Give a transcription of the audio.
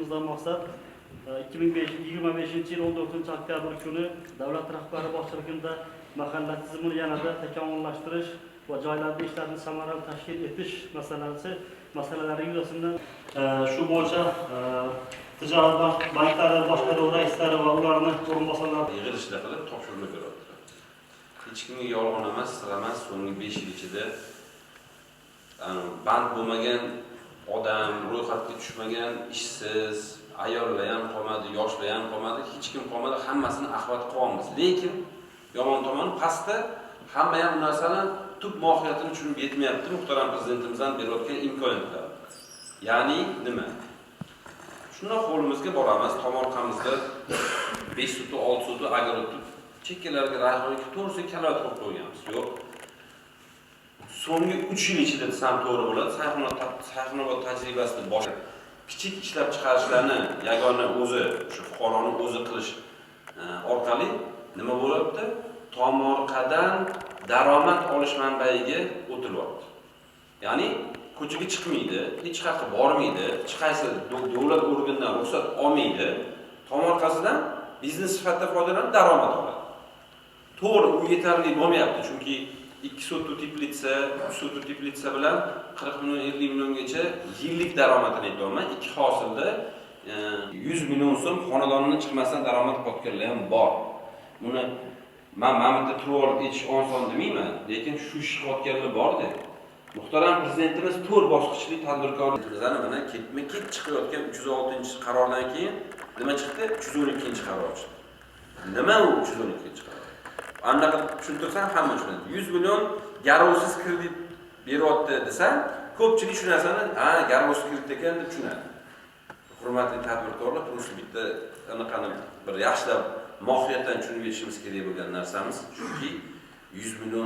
yig'ilishimizdan maqsad 2025 yil 14 oktyabr kuni davlat rahbari boshchiligida mahalla tizimini yanada takomillashtirish va joylarda ishlarni samarali tashkil etish masalalari yuzasidan shu bo'yicha tijorat banklari boshqaruv raislari va ularning o'rinbosarlari yig'ilishlar qilib topshiriq beryapti. Hech kimga yolg'on emas, sir emas, so'nggi 5 yil ichida band bo'lmagan odam, ro'yxatga tushmagan, ishsiz, ayollar ham qolmadi, yoshlar ham qolmadi, hech kim qolmadi, hammasini ahvat qilyapmiz. Lekin yomon tomoni pastda hamma ham bu narsani tub mohiyatini tushunib yetmayapti muhtaram prezidentimizdan berayotgan imkoniyatlar. Ya'ni nima? Shundoq qo'limizga boramiz, tomorqamizda 5 suti, 6 suti agar o'tib chekkalarga rayhonga to'g'risi kalovat qo'yib qo'yganmiz. Yo'q. So'nggi 3 yil ichida desam to'g'ri bo'ladi. Sayxunobod tajribasida boshqa kichik ishlab chiqarishlarni yagona o'zi, shu fuqaroning o'zi qilish orqali nima bo'lyapti? Tomorqadan daromad olish manbaiga o'tilyapti. Ya'ni ko'chaga chiqmaydi, hech qayerga bormaydi, hech qaysi davlat organidan ruxsat olmaydi. Tomorqasidan biznes sifatida foydalanib daromad oladi. To'g'ri, u yetarli bo'lmayapti, chunki 2 sotu teplitsa, 3 sotu teplitsa bilan 40 million, 50 milliongacha yillik daromadini aytayapman. Ikki hosilda 100 million so'm xonadonning chiqmasdan daromad topganlar ham bor. Buni men bitta turib olib etish oson demayman, lekin shu ishqotganlar bor-da. Muhtaram prezidentimiz 4 bosqichli tadbirkorliklarni mana ketma-ket chiqayotgan 306-qarordan keyin nima chiqdi? 312-qaror chiqdi. Nima u 312-qaror? Anaqa tushuntirsam hamma tushunadi. 100 million garovsiz kredit beryapti desam, ko'pchilik shu narsani, ha, garovsiz kredit ekan deb tushunadi. Hurmatli tadbirkorlar, turmush bitta anaqani bir yaxshilab mohiyatan tushunib yetishimiz kerak bo'lgan narsamiz, chunki 100 million